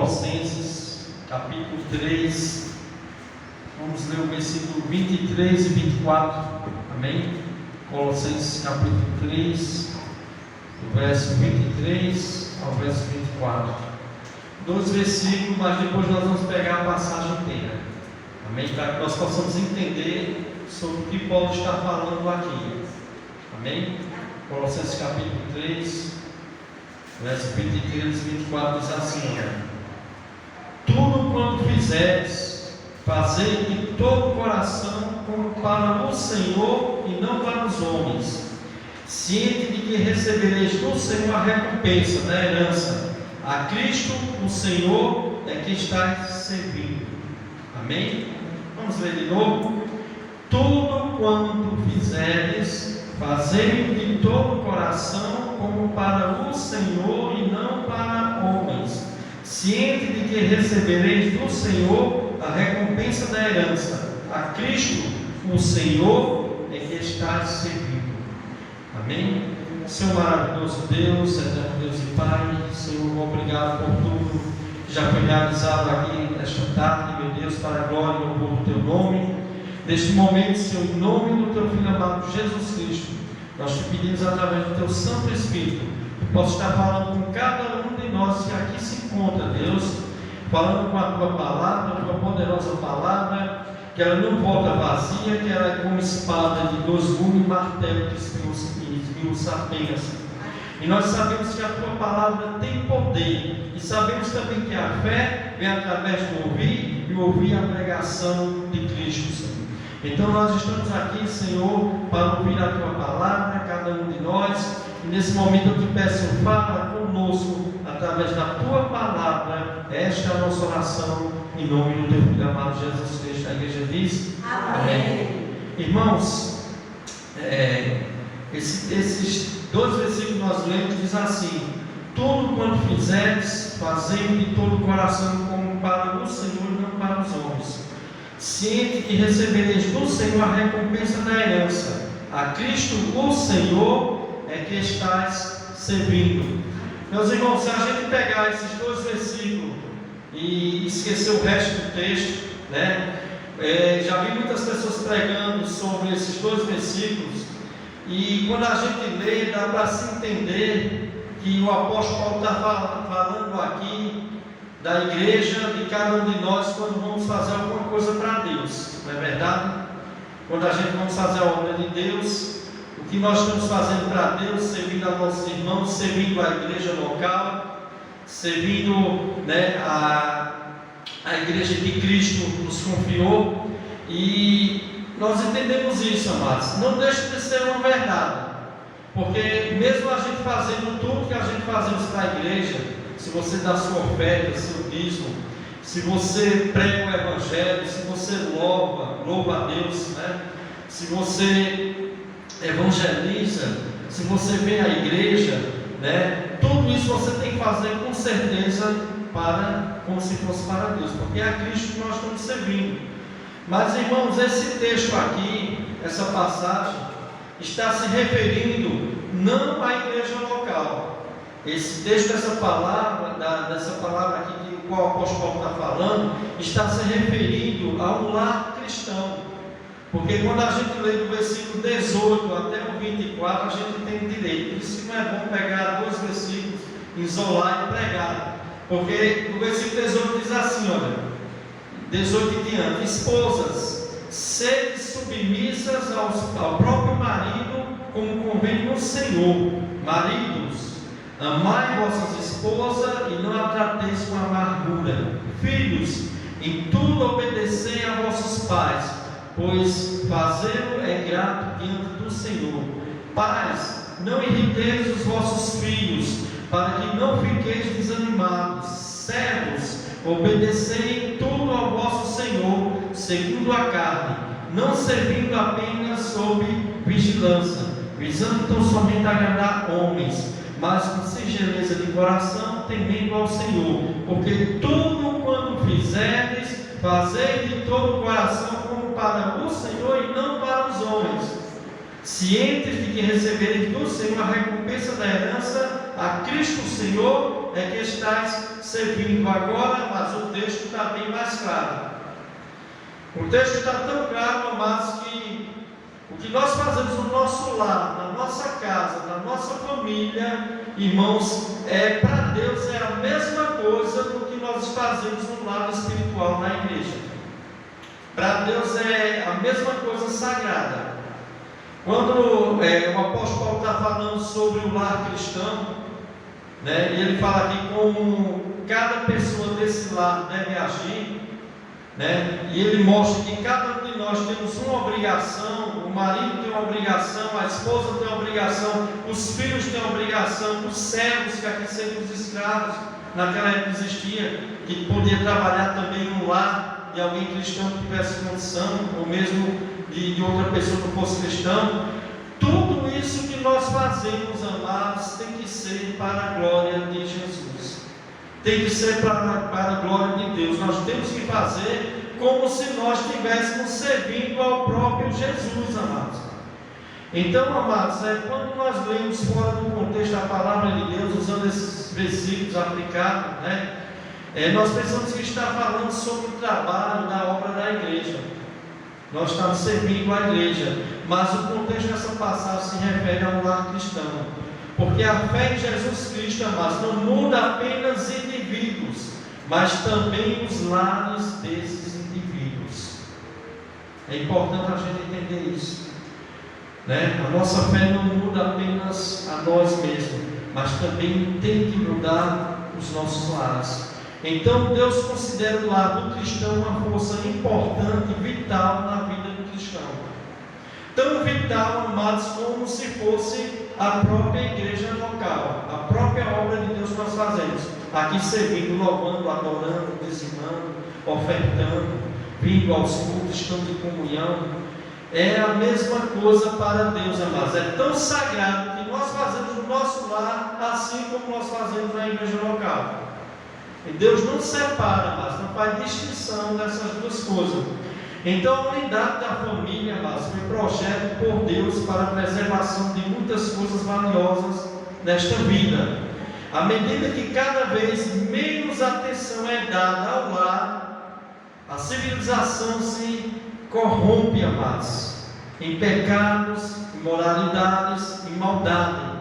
Colossenses, capítulo 3, vamos ler o versículo 23 e 24, amém? Colossenses, capítulo 3, do verso 23 ao verso 24. 2 versículos, mas depois nós vamos pegar a passagem inteira, amém? Para que nós possamos entender sobre o que Paulo está falando aqui, amém? Colossenses, capítulo 3, verso 23 e 24 diz assim: tudo quanto fizeres, fazei de todo o coração como para o Senhor e não para os homens, ciente de que recebereis do Senhor a recompensa da herança. A Cristo, o Senhor, é que estáis servindo. Amém? Vamos ler de novo. Tudo quanto fizeres, fazei de todo o coração como para o Senhor e não para homens, ciente de que recebereis do Senhor a recompensa da herança. A Cristo, o Senhor, é que estáis servindo. Amém? Senhor maravilhoso Deus, eterno Deus e Pai, Senhor, obrigado por tudo que já foi realizado aqui nesta tarde, meu Deus, para a glória e o louvor do Teu nome. Neste momento, Senhor, em nome do Teu Filho amado Jesus Cristo, nós te pedimos através do Teu Santo Espírito, que possa estar falando com cada um de nós que aqui se encontra, Deus, falando com a Tua palavra, a Tua poderosa palavra, que ela não volta vazia, que ela é como espada de 2 gumes e martelo que esmiuça apenas. E nós sabemos que a Tua palavra tem poder, e sabemos também que a fé vem através do ouvir, e ouvir a pregação de Cristo, Senhor. Então nós estamos aqui, Senhor, para ouvir a Tua palavra, cada um de nós, e nesse momento eu te peço, fala conosco, através da Tua palavra. Esta é a nossa oração, em nome do Teu Filho amado Jesus Cristo. A igreja diz: amém. Irmãos, esses 2 versículos que nós lemos diz assim: tudo quanto fizeres, fazei de todo o coração como para o Senhor e não para os homens, ciente que recebereis do Senhor a recompensa da herança. A Cristo, o Senhor, é que estás servindo. Meus irmãos, se a gente pegar esses 2 versículos e esquecer o resto do texto, né? Já vi muitas pessoas pregando sobre esses 2 versículos, e quando a gente lê, dá para se entender que o apóstolo Paulo está falando aqui da igreja, de cada um de nós, quando vamos fazer alguma coisa para Deus, não é verdade? Quando a gente vamos fazer a obra de Deus, o que nós estamos fazendo para Deus, servindo a nossos irmãos, servindo a igreja local, servindo, né, a igreja que Cristo nos confiou. E nós entendemos isso, amados. Não deixa de ser uma verdade, porque mesmo a gente fazendo tudo que a gente fazemos para a igreja, se você dá sua oferta, seu dízimo, se você prega o evangelho, se você louva a Deus, né? Se você evangeliza, se você vem à igreja, né? Tudo isso você tem que fazer com certeza como se fosse para Deus, porque é a Cristo que nós estamos servindo. Mas, irmãos, esse texto aqui, essa passagem, está se referindo não à igreja local. Esse texto, dessa palavra aqui, que o qual o apóstolo Paulo está falando, está se referindo a um lar cristão. Porque quando a gente lê do versículo 18 até o 24, a gente tem direito. Por isso que não é bom pegar 2 versículos, isolar e pregar. Porque no versículo 18 diz assim, olha, 18 em diante: esposas, sede submissas ao próprio marido, como convém no Senhor. Maridos, amai vossas esposas e não a trateis com amargura. Filhos, em tudo obedecei a vossos pais, pois fazê-lo é grato diante do Senhor. Pais, não irriteis os vossos filhos, para que não fiqueis desanimados. Servos, obedecei em tudo ao vosso Senhor, segundo a carne, não servindo apenas sob vigilância, visando tão somente agradar homens, mas com singeleza de coração, temendo ao Senhor. Porque tudo quanto fizerdes, fazei de todo o coração como para o Senhor e não para os homens, cientes de que recebereis do Senhor a recompensa da herança. A Cristo o Senhor é que estáis servindo. Agora, mas o texto está bem mais claro. O texto está tão claro, amados, que o que nós fazemos no nosso lar, na nossa casa, na nossa família, irmãos, para Deus é a mesma coisa do que nós fazemos no lado espiritual na igreja. Para Deus é a mesma coisa sagrada. Quando o apóstolo Paulo está falando sobre o lar cristão, né, e ele fala aqui como cada pessoa desse lar deve agir, né, e ele mostra que cada um de nós temos uma obrigação. O marido tem uma obrigação, a esposa tem uma obrigação, os filhos têm uma obrigação, os servos, que aqui seriam os escravos, naquela época existia, que podia trabalhar também no lar de alguém cristão que tivesse condição, ou mesmo de outra pessoa que fosse cristão. Tudo isso que nós fazemos, amados, tem que ser para a glória de Jesus, tem que ser para a glória de Deus. Nós temos que fazer como se nós estivéssemos servindo ao próprio Jesus, amados. Então, amados, quando nós lemos fora do contexto da palavra de Deus, usando esses versículos aplicados, né, nós pensamos que está falando sobre o trabalho da obra da igreja. Nós estamos servindo a igreja, mas o contexto dessa passagem se refere a um lar cristão, porque a fé em Jesus Cristo, amados, não muda apenas indivíduos, mas também os lares desses indivíduos. É importante a gente entender isso, né? A nossa fé não muda apenas a nós mesmos, mas também tem que mudar os nossos lares. Então Deus considera o lar do cristão uma força importante e vital na vida do cristão. Tão vital, amados, como se fosse a própria igreja local, a própria obra de Deus que nós fazemos. Aqui servindo, louvando, adorando, dizimando, ofertando, vindo aos cultos, estando em comunhão. É a mesma coisa para Deus, amados. É tão sagrado que nós fazemos no nosso lar, assim como nós fazemos na igreja local. E Deus não separa, mas não faz distinção dessas duas coisas. Então a unidade da família, mas foi projeto por Deus para a preservação de muitas coisas valiosas nesta vida. À medida que cada vez menos atenção é dada ao lar, a civilização se corrompe, amados, em pecados, imoralidades e maldade.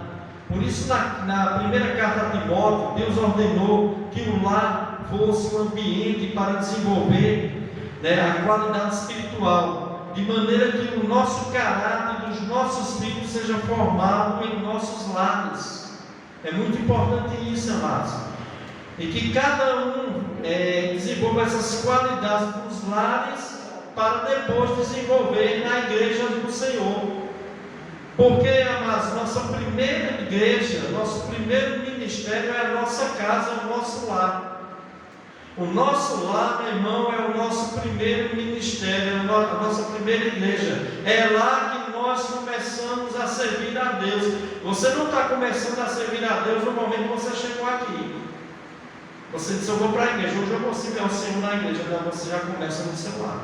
Por isso, na primeira carta a Timóteo, Deus ordenou que o lar fosse um ambiente para desenvolver, né, a qualidade espiritual, de maneira que o nosso caráter dos nossos filhos seja formado em nossos lares. É muito importante isso, amados. E que cada um desenvolva essas qualidades nos lares para depois desenvolver na igreja do Senhor. Porque, amados, nossa primeira igreja, nosso primeiro ministério é a nossa casa, é o nosso lar. O nosso lar, meu irmão, é o nosso primeiro ministério, é a nossa primeira igreja. É lá que nós começamos a servir a Deus. Você não está começando a servir a Deus no momento que você chegou aqui. Você disse: eu vou para a igreja, hoje eu vou servir ao Senhor na igreja. Não, você já começa no seu lar.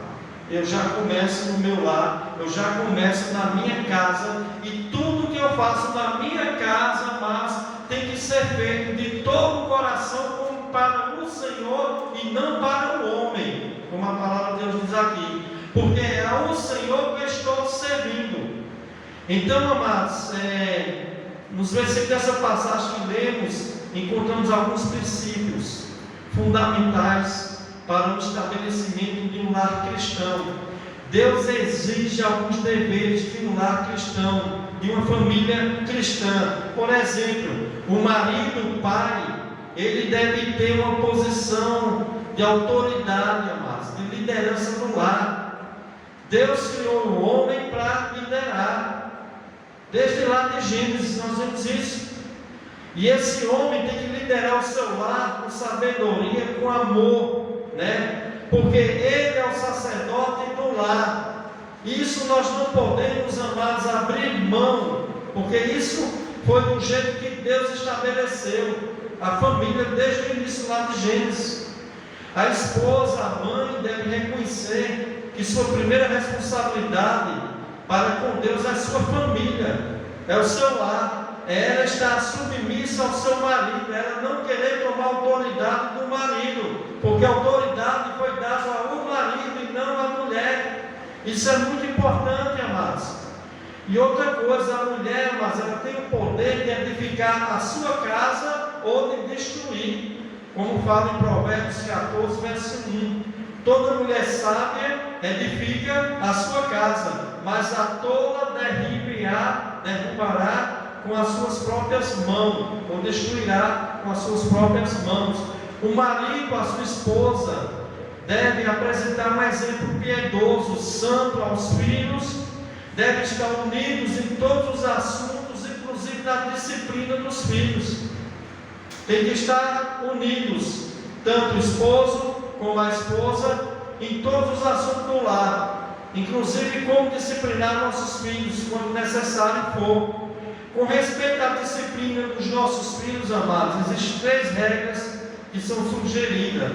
Eu já começo no meu lar, eu já começo na minha casa, e tudo que eu faço na minha casa, mas tem que ser feito de todo o coração, como para o Senhor e não para o homem, como a palavra de Deus diz aqui, porque é ao Senhor que eu estou servindo. Então, amados, nos versículos dessa passagem que lemos, encontramos alguns princípios fundamentais para o estabelecimento de um lar cristão. Deus exige alguns deveres de um lar cristão, de uma família cristã. Por exemplo, o marido, o pai, ele deve ter uma posição de autoridade, amados, de liderança no lar. Deus criou o homem para liderar. Desde lá de Gênesis nós vemos isso. E esse homem tem que liderar o seu lar com sabedoria, com amor, né? Porque ele é o sacerdote do lar. Isso nós não podemos, amados, abrir mão, porque isso foi do jeito que Deus estabeleceu a família desde o início lá de Gênesis. A esposa, a mãe, deve reconhecer que sua primeira responsabilidade para com Deus é a sua família, é o seu lar. é ela estar submissa ao seu marido, ela não querer tomar autoridade do marido, porque a autoridade foi dada ao marido e não à mulher. Isso é muito importante, amados. E outra coisa, a mulher, amados, ela tem o poder de edificar a sua casa ou de destruir, como fala em Provérbios 14, verso 1. Toda mulher sábia edifica a sua casa, mas a tola derrubará com as suas próprias mãos, ou destruirá com as suas próprias mãos. O marido, a sua esposa, deve apresentar um exemplo piedoso, santo aos filhos, deve estar unidos em todos os assuntos, inclusive na disciplina dos filhos. Tem que estar unidos, tanto o esposo como a esposa, em todos os assuntos do lar, inclusive como disciplinar nossos filhos quando necessário for. Com respeito à disciplina dos nossos filhos, amados, existem 3 regras que são sugeridas.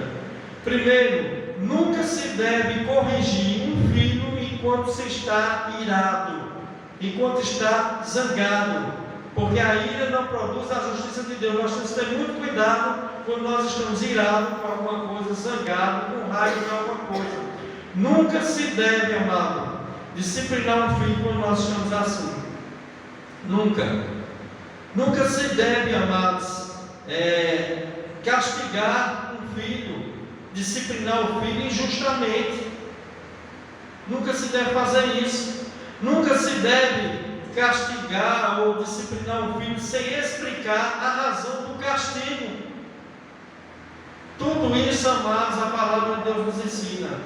Primeiro, nunca se deve corrigir um filho enquanto se está irado, enquanto está zangado, porque a ira não produz a justiça de Deus. Nós temos que ter muito cuidado quando nós estamos irados com alguma coisa, zangados, com raiva de alguma coisa. Nunca se deve, amado, disciplinar um filho quando nós estamos assim. Nunca se deve, amados, castigar um filho, disciplinar o filho injustamente. Nunca se deve fazer isso. Nunca se deve castigar ou disciplinar o filho sem explicar a razão do castigo. Tudo isso, amados, a palavra de Deus nos ensina.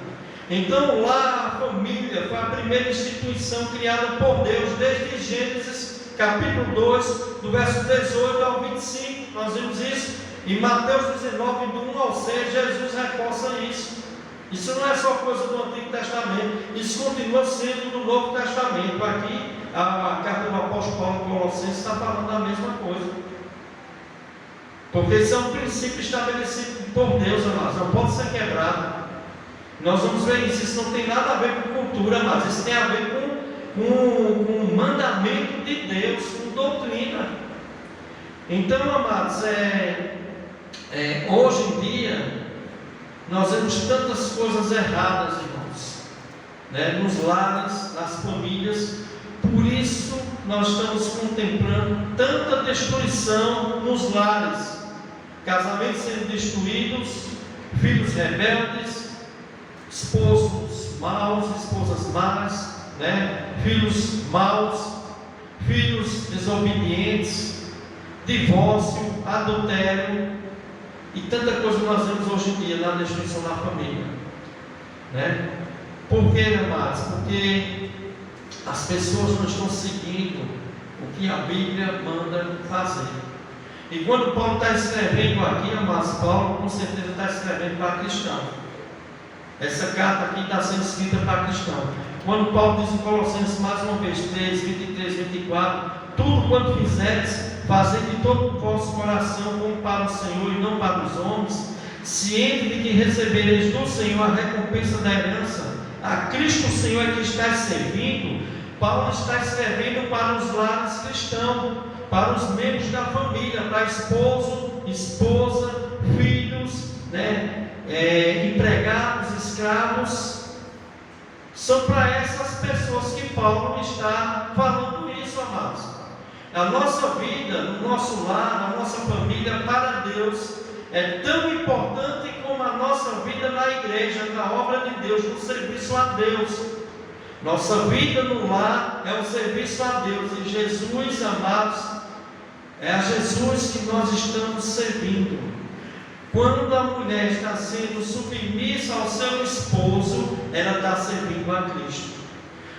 Então, lá a família foi a primeira instituição criada por Deus, desde Gênesis capítulo 2, do verso 18 ao 25, nós vimos isso. Em Mateus 19, do 1 ao 6, Jesus reforça isso. Isso não é só coisa do Antigo Testamento, isso continua sendo do Novo Testamento. Aqui, a carta do apóstolo Paulo Colossenses está falando a mesma coisa. Porque isso é um princípio estabelecido por Deus, amados, não pode ser quebrado. Nós vamos ver isso, isso não tem nada a ver com cultura, mas isso tem a ver com o mandamento de Deus, com doutrina. Então, amados, hoje em dia, nós vemos tantas coisas erradas, irmãos, né, nos lares, nas famílias. Por isso, nós estamos contemplando tanta destruição nos lares, casamentos sendo destruídos, filhos rebeldes, esposos maus, esposas más, né? Filhos maus, filhos desobedientes, divórcio, adultério e tanta coisa que nós vemos hoje em dia na destruição da família, né? Por quê, amados? Porque as pessoas não estão seguindo o que a Bíblia manda fazer. E quando Paulo está escrevendo aqui, amados, Paulo com certeza está escrevendo para cristão. Essa carta aqui está sendo escrita para cristão. Quando Paulo diz em Colossenses, mais uma vez, 3, 23, 24, tudo quanto fizeres, fazei de todo o vosso coração como para o Senhor e não para os homens, ciente de que recebereis do Senhor a recompensa da herança. A Cristo o Senhor é que estáis servindo. Paulo está escrevendo para os lares cristãos, para os membros da família, para esposo, esposa, filhos, né? Empregados, escravos. São para essas pessoas que Paulo está falando isso, amados. A nossa vida, no nosso lar, na nossa família, para Deus, é tão importante como a nossa vida na igreja, na obra de Deus, no serviço a Deus. Nossa vida no lar é um serviço a Deus. E Jesus, amados, é a Jesus que nós estamos servindo. Quando a mulher está sendo submissa ao seu esposo, ela está servindo a Cristo.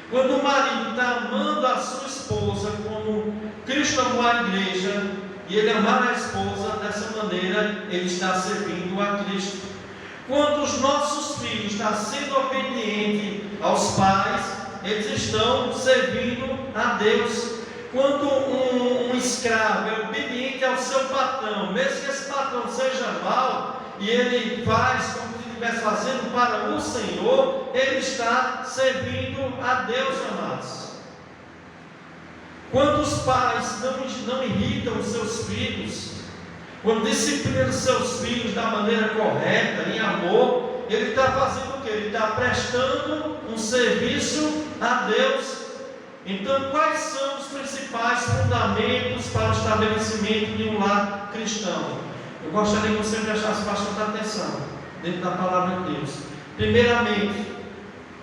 Quando o marido está amando a sua esposa, como Cristo amou a igreja, e ele amar a esposa dessa maneira, ele está servindo a Cristo. Quando os nossos filhos estão sendo obedientes aos pais, eles estão servindo a Deus. Quando um escravo é obediente ao seu patrão, mesmo que esse patrão seja mau, e ele faz como se estivesse fazendo para o Senhor, ele está servindo a Deus, amados. Quando os pais não irritam os seus filhos, quando disciplinam os seus filhos da maneira correta, em amor, ele está fazendo o quê? Ele está prestando um serviço a Deus. Então, quais são os principais fundamentos para o estabelecimento de um lar cristão? Eu gostaria que você prestasse bastante atenção dentro da palavra de Deus. Primeiramente,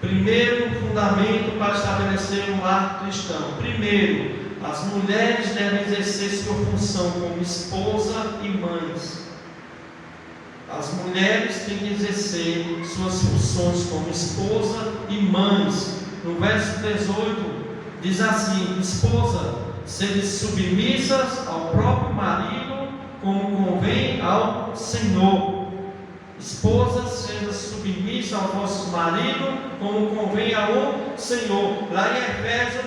primeiro fundamento para estabelecer um lar cristão. Primeiro, as mulheres devem exercer sua função como esposa e mães. As mulheres têm que exercer suas funções como esposa e mães. No verso 18 diz assim: esposa, sede submissas ao próprio marido, como convém ao Senhor. Esposa, seja submissa ao vosso marido, como convém ao Senhor. Lá em Efésios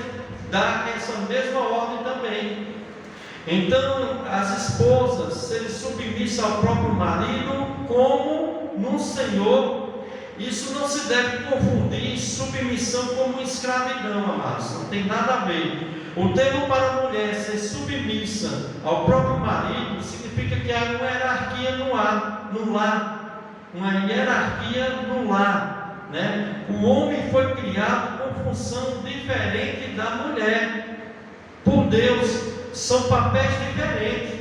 dá essa mesma ordem também. Então, as esposas serem submissas ao próprio marido, como no Senhor. Isso não se deve confundir submissão como escravidão, amados. Não tem nada a ver. O termo para a mulher ser submissa ao próprio marido significa que há uma hierarquia no lar, uma hierarquia no lar, né? O homem foi criado com função diferente da mulher por Deus. São papéis diferentes.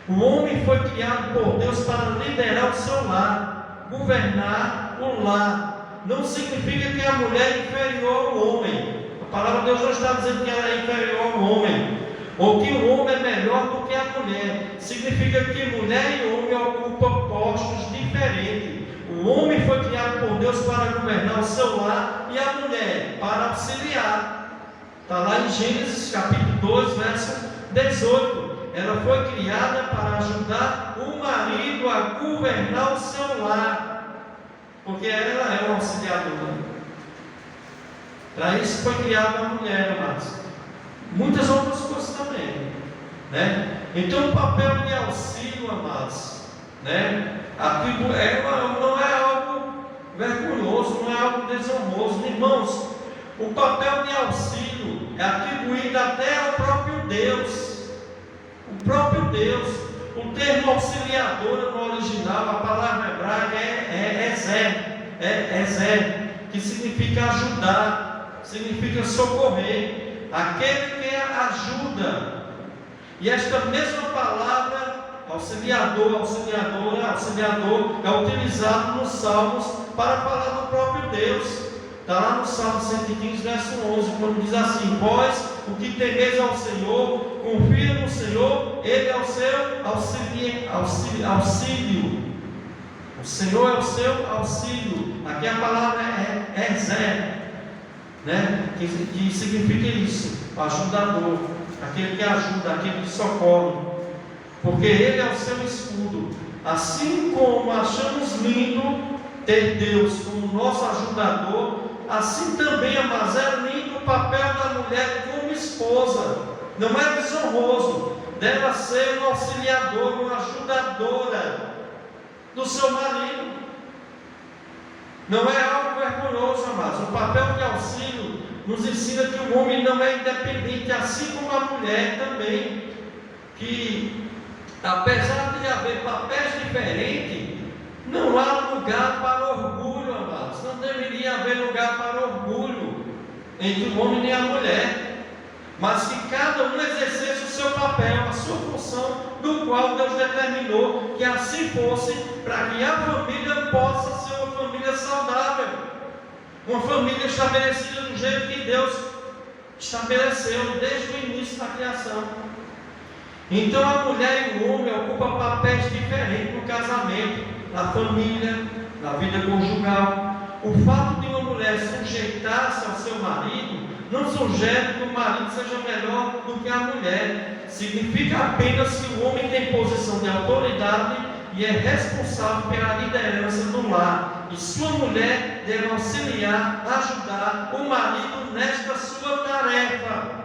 O homem foi criado por Deus para liderar o seu lar, governar o lar. Não significa que a mulher é inferior ao homem. A palavra de Deus não está dizendo que ela é inferior ao homem, ou que o homem é melhor do que a mulher. Significa que mulher e homem ocupam postos diferentes. O homem foi criado por Deus para governar o seu lar, e a mulher para auxiliar. Está lá em Gênesis capítulo 2, verso 18. Ela foi criada para ajudar o marido a governar o seu lar, porque ela é uma auxiliadora. Para isso foi criada a mulher, amados. Muitas outras coisas também, né? Então o papel de auxílio, amados, né? Não é algo vergonhoso, não é algo desonroso, irmãos. O papel de auxílio é atribuído até ao próprio Deus. O próprio Deus. O termo auxiliadora no original, a palavra hebraica é ezer, que significa ajudar, significa socorrer, aquele que ajuda. E esta mesma palavra, auxiliador, é utilizado nos Salmos para falar do próprio Deus. Está lá no Salmo 115, verso 11, quando diz assim: vós, o que temeis ao Senhor, confia no Senhor, Ele é o seu auxílio. O Senhor é o seu auxílio. Aqui a palavra é Zé, né? que significa isso, ajudador, aquele que ajuda, aquele que socorre, porque Ele é o seu escudo. Assim como achamos lindo ter Deus como nosso ajudador, assim também, amados, é lindo o papel da mulher como esposa. Não é desonroso dela ser uma auxiliadora, uma ajudadora do seu marido. Não é algo vergonhoso, amados. O papel de auxílio nos ensina que o homem não é independente, assim como a mulher também. Que apesar de haver papéis diferentes, não há lugar para orgulho, amados. Não deveria haver lugar para orgulho entre o homem e a mulher, mas que cada um exercesse o seu papel, a sua função, do qual Deus determinou que assim fosse, para que a família possa ser uma família saudável, uma família estabelecida do jeito que Deus estabeleceu desde o início da criação. Então a mulher e o homem ocupam papéis diferentes no casamento, na família, na vida conjugal. O fato de uma mulher sujeitar-se ao seu marido não sugere que o marido seja melhor do que a mulher. Significa apenas que o homem tem posição de autoridade e é responsável pela liderança do lar, e sua mulher deve auxiliar, ajudar o marido nesta sua tarefa.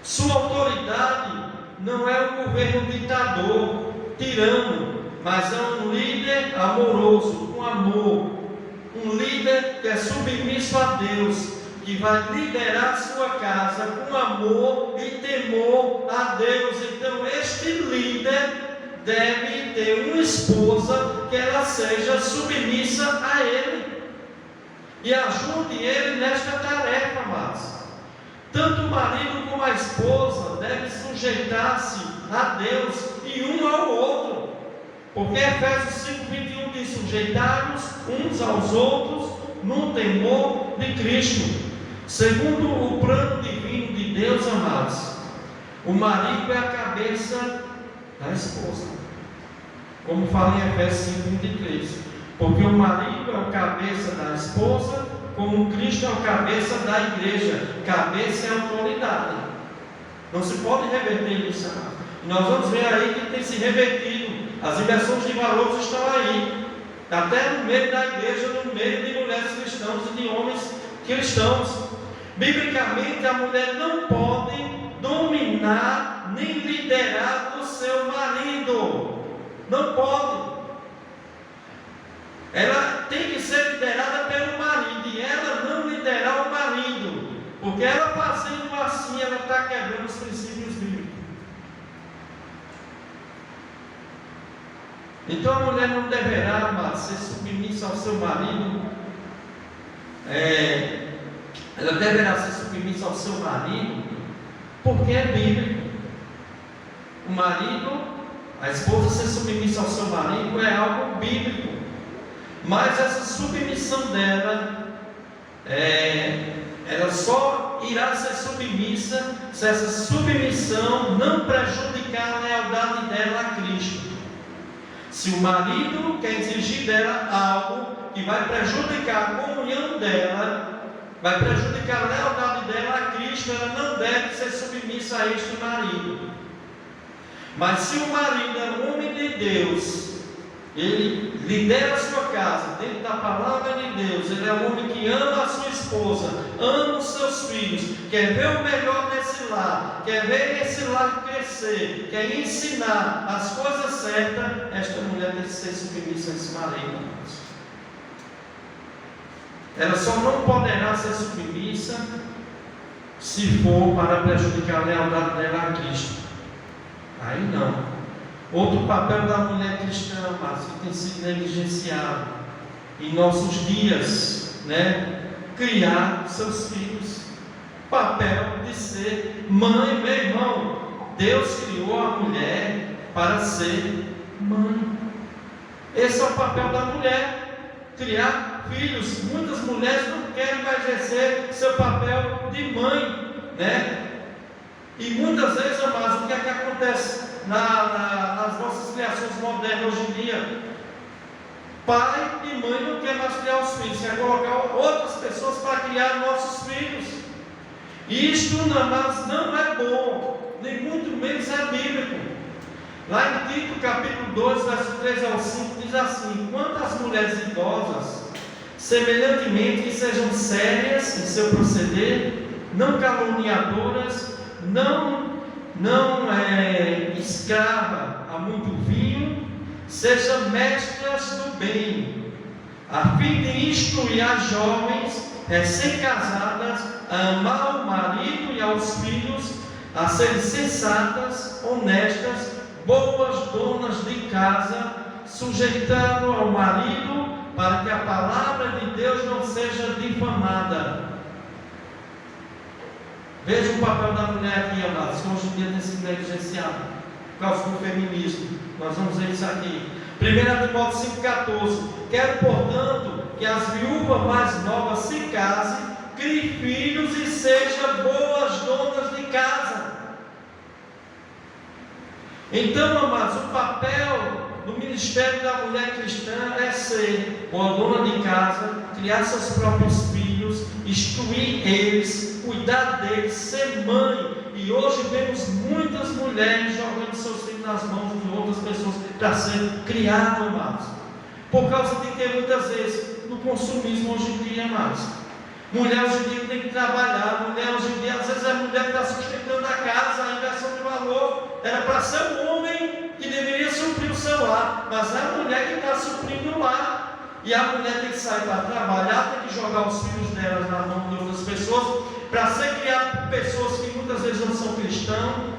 Sua autoridade não é um governo ditador, tirano, mas é um líder amoroso, com amor. Um líder que é submisso a Deus, que vai liderar sua casa com amor e temor a Deus. Então, este líder deve ter uma esposa que ela seja submissa a ele e ajude ele nesta tarefa, amados. Tanto o marido como a esposa devem sujeitar-se a Deus e um ao outro, porque Efésios 5:21 diz: sujeitai-vos uns aos outros no temor de Cristo. Segundo o plano divino de Deus, amados, o marido é a cabeça da esposa, como fala em Efésios 5:23, porque o marido é o cabeça da esposa, como Cristo é o cabeça da igreja. Cabeça é autoridade, não se pode reverter isso, amados. E nós vamos ver aí que tem se revertido. As inversões de valores estão aí, até no meio da igreja, no meio de mulheres cristãs e de homens cristãos. Biblicamente, a mulher não pode dominar nem liderar o seu marido. Não pode. Ela tem que ser liderada pelo marido e ela não liderar o marido, porque ela fazendo assim, ela está quebrando os princípios bíblicos. Então a mulher não deverá, mas, ser submissa ao seu marido. Ela deverá ser submissa ao seu marido, porque é bíblico. O marido, a esposa ser submissa ao seu marido é algo bíblico. Mas essa submissão dela, ela só irá ser submissa se essa submissão não prejudicar a lealdade dela a Cristo. Se o marido quer exigir dela algo que vai prejudicar a comunhão dela, vai prejudicar a lealdade dela a Cristo, ela não deve ser submissa a este marido. Mas se o marido é um homem de Deus, ele lidera a sua casa dentro da palavra de Deus, ele é um homem que ama a sua esposa, ama os seus filhos, quer ver o melhor nesse lar, quer ver esse lar crescer, quer ensinar as coisas certas, esta mulher deve ser submissa a esse marido. Ela só não poderá ser submissa se for para prejudicar a lealdade dela a Cristo. Aí não. Outro papel da mulher cristã, mas que tem sido negligenciado em nossos dias, criar seus filhos. Papel de ser mãe, meu irmão. Deus criou a mulher para ser mãe. Esse é o papel da mulher, criar filhos. Muitas mulheres não querem mais exercer seu papel de mãe, E muitas vezes, amados, o que é que acontece nas nossas criações modernas hoje em dia? Pai e mãe não querem mais criar os filhos, quer colocar outras pessoas para criar nossos filhos. Isto, mas não é bom, nem muito menos é bíblico. Lá em Tito, capítulo 2, verso 3 ao 5, diz assim: quanto às mulheres idosas, semelhantemente que sejam sérias em seu proceder, não caluniadoras, não escrava a muito vinho, sejam mestras do bem, a fim de instruir as jovens recém-casadas a amar o marido e aos filhos, a serem sensatas, honestas, boas donas de casa, sujeitando ao marido, para que a palavra de Deus não seja difamada. Veja o papel da mulher aqui, amados, que hoje em dia tem sido negligenciado por causa do feminismo. Nós vamos ver isso aqui. 1 Timóteo 5,14. Quero, portanto, que as viúvas mais novas se casem, criem filhos e sejam boas donas de casa. Então, amados, o papel do ministério da mulher cristã é ser uma dona de casa, criar seus próprios filhos, instruir eles, cuidar deles, ser mãe. E hoje vemos muitas mulheres jogando seus filhos nas mãos de outras pessoas para ser criadas, amados. Por causa de que muitas vezes no consumismo hoje em dia, amados. Mulher hoje em dia tem que trabalhar, mulher hoje em dia, às vezes é a mulher que está sustentando a casa, a inversão de valor. Era para ser o homem que deveria suprir o seu lar, mas é a mulher que está suprindo o lar. e a mulher tem que sair para trabalhar, tem que jogar os filhos delas na mão de outras pessoas, para ser criado por pessoas que muitas vezes não são cristãos,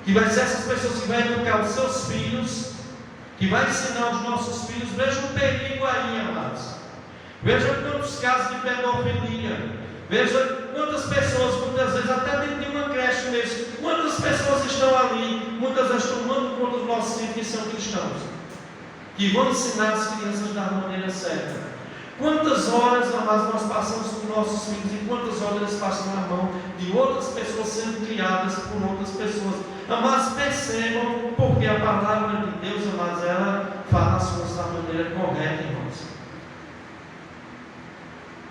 que vai ser essas pessoas que vão educar os seus filhos, que vai ensinar os nossos filhos. Veja o perigo aí, amados. Veja quantos casos de pedofilia. Veja quantas pessoas, muitas vezes até dentro de uma creche mesmo, quantas pessoas estão ali, muitas vezes tomando conta dos nossos filhos que são cristãos, que vão ensinar as crianças da maneira certa. Quantas horas, amados, nós passamos com nossos filhos e quantas horas eles passam na mão de outras pessoas sendo criadas por outras pessoas. Amados, percebam, porque a palavra de Deus, amados, ela fala as coisas da maneira correta, irmãos.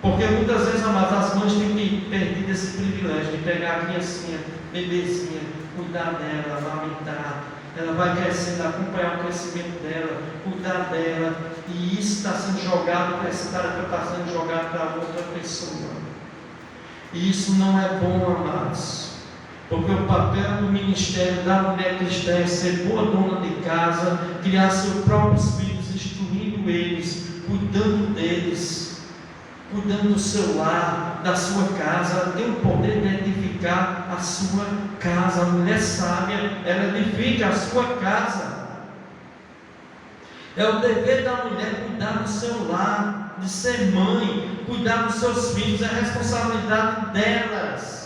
Porque muitas vezes, amados, as mães têm que perder esse privilégio de pegar a criancinha, bebezinha, cuidar dela, amamentar. Ela vai crescendo, acompanhar o crescimento dela, cuidar dela, e isso está sendo jogado, essa tarefa está sendo jogada para outra pessoa. E isso não é bom, amados, porque o papel do ministério da mulher cristã é ser boa dona de casa, criar seus próprios filhos, instruindo eles, cuidando deles, cuidando do seu lar, da sua casa. Ela tem o poder de edificar a sua casa. A mulher sábia, ela edifica a sua casa. É o dever da mulher cuidar do seu lar, de ser mãe, cuidar dos seus filhos, é a responsabilidade delas.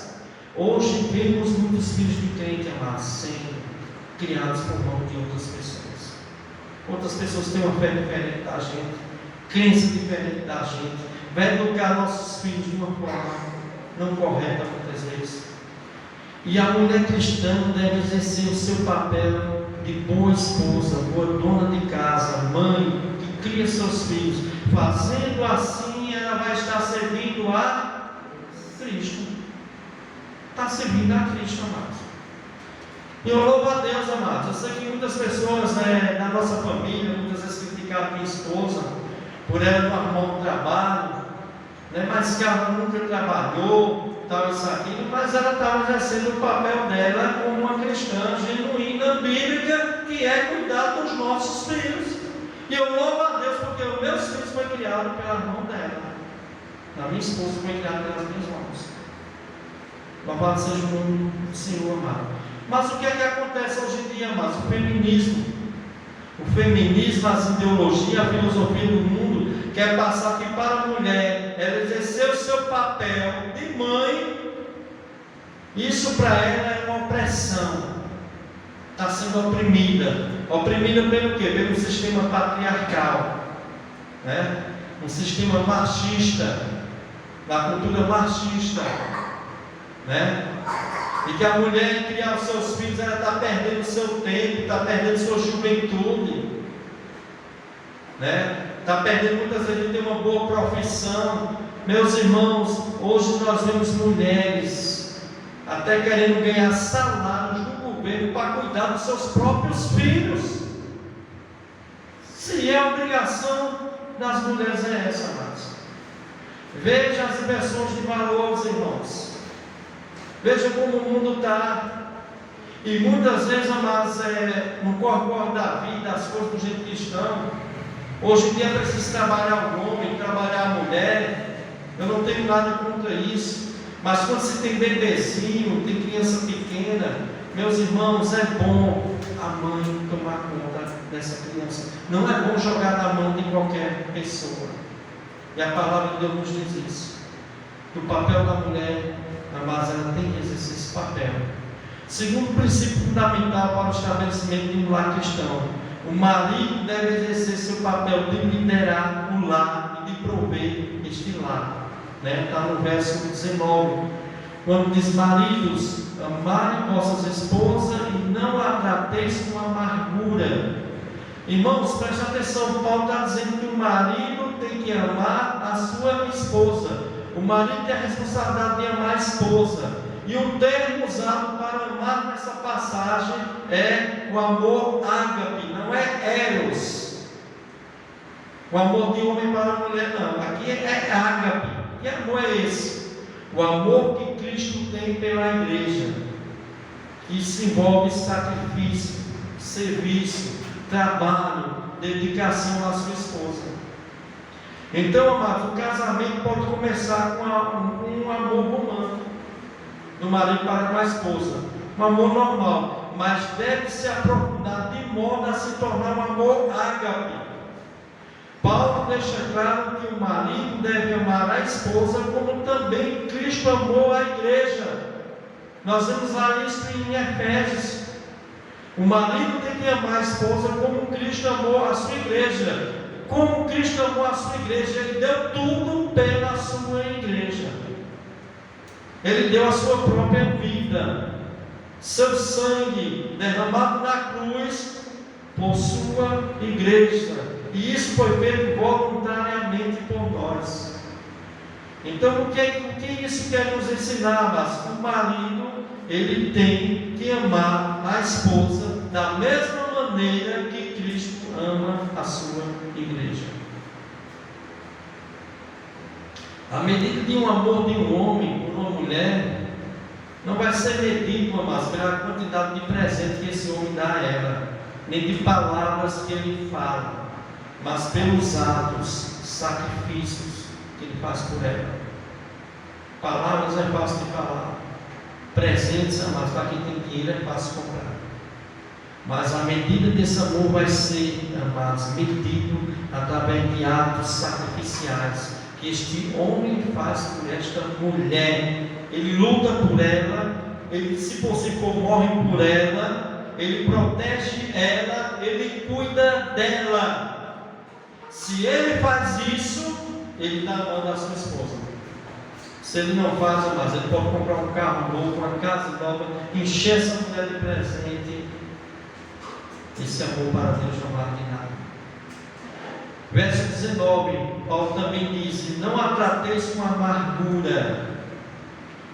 Hoje vemos muitos filhos de crente, amados, sendo criados por mão de outras pessoas. Outras pessoas têm uma fé diferente da gente, crença diferente da gente, vai educar nossos filhos de uma forma não correta muitas vezes. E a mulher cristã deve exercer o seu papel de boa esposa, boa dona de casa, mãe, que cria seus filhos. Fazendo assim, ela vai estar servindo a Cristo. Está servindo a Cristo, amados. E eu louvo a Deus, amados. Eu sei que muitas pessoas, na nossa família, muitas vezes criticaram minha esposa por ela não arrumar um trabalho, mas que ela nunca trabalhou, tal, isso, aquilo, mas ela estava exercendo o papel dela como uma cristã genuína, bíblica, que é cuidar dos nossos filhos. E eu louvo a Deus porque os meus filhos foram criados pela mão dela. A minha esposa foi criada pelas minhas mãos. Louvado seja o nome do Senhor, amado. Mas o que é que acontece hoje em dia, amados? O feminismo, as ideologias, a filosofia do mundo quer passar que para a mulher ela exercer o seu papel de mãe, isso para ela é uma opressão. Está sendo oprimida pelo quê? Pelo sistema patriarcal, um sistema machista, da cultura machista, e que a mulher criar os seus filhos, ela está perdendo o seu tempo, está perdendo sua juventude, está perdendo muitas vezes de ter uma boa profissão. Meus irmãos, hoje nós vemos mulheres até querendo ganhar salários do governo para cuidar dos seus próprios filhos. Se a obrigação das mulheres é essa, amados. Veja as inversões de valores, irmãos. Veja como o mundo está. E muitas vezes, amados, no corre da vida, as coisas do jeito que estão. Hoje em dia é preciso trabalhar o homem, trabalhar a mulher. Eu não tenho nada contra isso. Mas quando se tem bebezinho, tem criança pequena, meus irmãos, é bom a mãe tomar conta dessa criança. Não é bom jogar na mão de qualquer pessoa. E a palavra de Deus nos diz isso. Que o papel da mulher, mas ela tem que exercer esse papel. Segundo princípio fundamental para o estabelecimento de um lar cristão, o marido deve exercer seu papel de liderar o lar e de prover este lar. Está no verso 19, quando diz: maridos, amai vossas esposas e não a trateis com amargura. Irmãos, preste atenção, Paulo está dizendo que o marido tem que amar a sua esposa. O marido tem a responsabilidade de amar a esposa. E o termo usado para amar nessa passagem é o amor ágape, não é eros. O amor de homem para a mulher, não. Aqui é ágape. Que amor é esse? O amor que Cristo tem pela igreja, que se envolve sacrifício, serviço, trabalho, dedicação à sua esposa. Então, amados, o casamento pode começar com um amor romântico do marido para com a esposa, um amor normal, mas deve se aprofundar de modo a se tornar um amor ágape. Paulo deixa claro que o marido deve amar a esposa como também Cristo amou a igreja. Nós vemos lá isso em Efésios. O marido tem que amar a esposa como Cristo amou a sua igreja. Como Cristo amou a sua igreja, Ele deu tudo pela sua igreja. Ele deu a sua própria vida, seu sangue derramado na cruz por sua igreja. E isso foi feito voluntariamente por nós. Então, o que isso quer nos ensinar? Mas o marido, ele tem que amar a esposa da mesma maneira que Cristo ama a sua igreja. A medida de um amor de um homem por uma mulher não vai ser medido, mas pela quantidade de presente que esse homem dá a ela, nem de palavras que ele fala, mas pelos atos, sacrifícios que ele faz por ela. Palavras é fácil de falar, presentes, mas para quem tem dinheiro é fácil comprar. Mas a medida desse amor vai ser, amados, medido através de atos sacrificiais que este homem faz por esta mulher. Ele luta por ela, ele, se possível, morre por ela, ele protege ela, ele cuida dela. Se ele faz isso, ele está amando a sua esposa. Se ele não faz, amados, ele pode comprar um carro novo, uma casa nova, encher essa mulher de presente. Esse amor para Deus não vale de nada. Verso 19, Paulo também diz: não a trateis com amargura.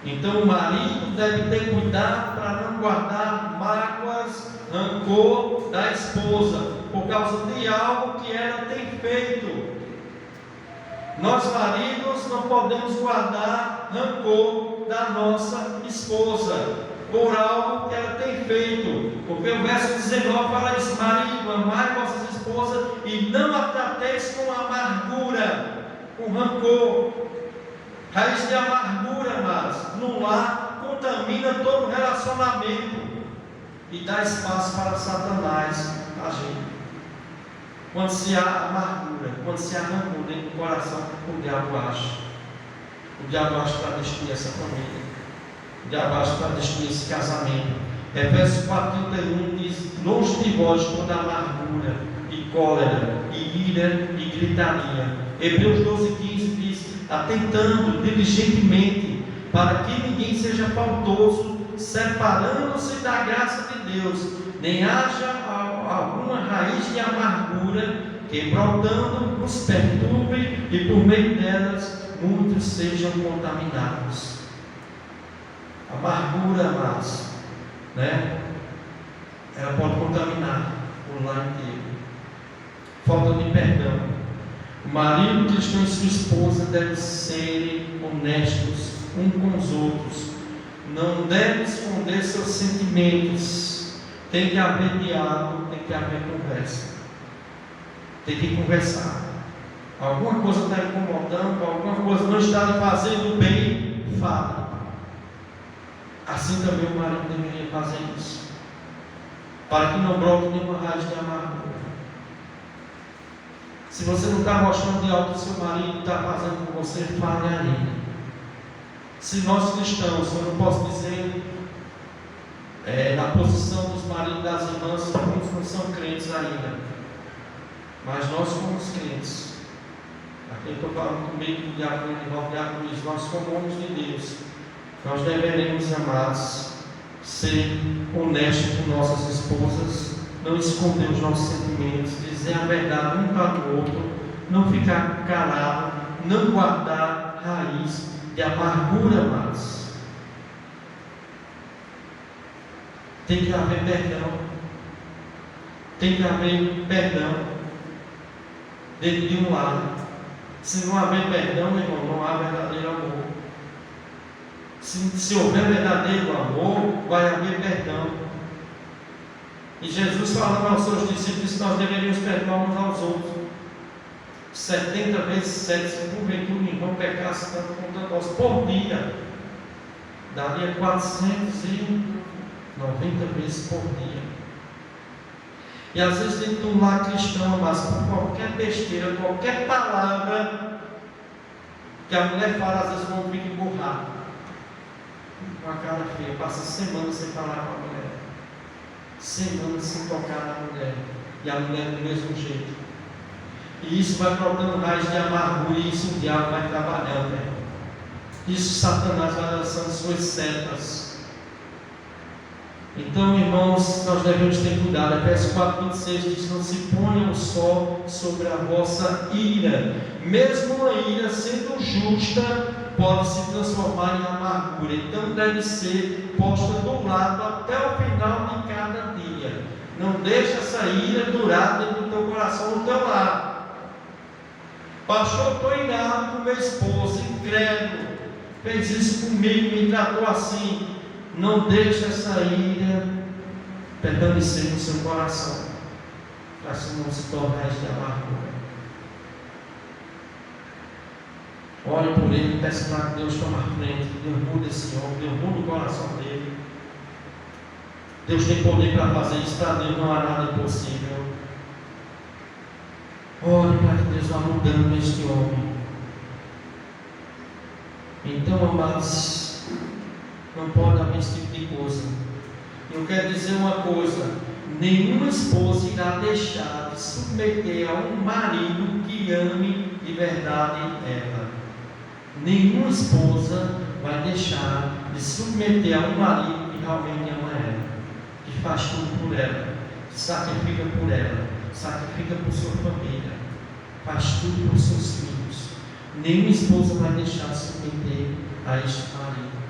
Então o marido deve ter cuidado para não guardar mágoas, rancor da esposa, por causa de algo que ela tem feito. Nós maridos não podemos guardar rancor da nossa esposa por algo que ela tem feito, porque o verso 19 fala isso: marido, amai vossas esposas e não a trateis com amargura, com rancor. Raiz de amargura, mas no lar contamina todo o relacionamento e dá espaço para Satanás agir. Quando se há amargura, quando se há rancor dentro do coração, o diabo age. O diabo age para destruir essa família. O diabo age para destruir esse casamento. Efésios 4,31 diz: longe de vós toda amargura, e cólera, e ira, e gritaria. Hebreus 12,15 diz: atentando diligentemente, para que ninguém seja faltoso, separando-se da graça de Deus, nem haja alguma raiz de amargura que, brotando, os perturbe, e por meio delas muitos sejam contaminados. Amargura, amados, né? Ela pode contaminar o lar inteiro. Falta de perdão. O marido cristão e sua esposa devem ser honestos uns com os outros. Não devem esconder seus sentimentos. Tem que haver diálogo, tem que haver conversa. Tem que conversar. Alguma coisa está incomodando, alguma coisa não está lhe fazendo bem, fala. Assim também o marido deveria fazer isso, para que não brote nenhuma raiz de amargura. Se você não está gostando de algo que seu marido está fazendo com você, fale a ele. Se nós cristãos, eu não posso dizer na posição dos maridos e das irmãs, alguns não são crentes ainda, mas nós somos crentes. Aqui eu estou falando comigo, do diácono Luiz, nós como homens de Deus, nós deveremos, amados, ser honestos com nossas esposas, não esconder os nossos sentimentos, dizer a verdade um para o outro, não ficar calado, não guardar raiz de amargura, amados. Tem que haver perdão. Tem que haver perdão dentro de um lar. Se não haver perdão, meu irmão, não há verdadeiro amor. Se houver verdadeiro amor, vai haver perdão. E Jesus falando aos seus discípulos que nós deveríamos perdoar uns aos outros. 70 vezes 7, se porventura o irmão pecasse tanto contra nós por dia, daria 490 vezes por dia. E às vezes dentro de um lar cristão, mas por qualquer besteira, qualquer palavra que a mulher fala, às vezes vão vir emburrar, com a cara feia, passa semanas sem falar com a mulher, semanas sem tocar na mulher, e a mulher do mesmo jeito. E isso vai brotando raiz de amargura, e isso o diabo vai trabalhando, né? Isso Satanás vai lançando suas setas. Então, irmãos, nós devemos ter cuidado. Efésios 4:26 diz: não se ponham só sobre a vossa ira, mesmo a ira sendo justa, pode se transformar em amargura. Então deve ser posta do lado até o final de cada dia. Não deixa essa ira durar dentro do teu coração, no teu lar. Pastor, estou irado com meu esposo, incrédulo, fez isso comigo, me tratou assim. Não deixe essa ira permanecer no seu coração, para que não se torne raiz de amargura. Ore por ele, peça para que Deus tome a frente, Deus mude esse homem, Deus mude o coração dele. Deus tem poder para fazer isso, para Deus não há nada impossível. Ore para que Deus vá mudando este homem. Então, amados, não pode haver esse tipo de coisa. Eu quero dizer uma coisa: nenhuma esposa irá deixar de submeter a um marido que ame de verdade ela. Nenhuma esposa vai deixar de submeter a um marido que realmente ama ela, que faz tudo por ela, que sacrifica por ela, sacrifica por sua família, faz tudo por seus filhos. Nenhuma esposa vai deixar de submeter a este marido.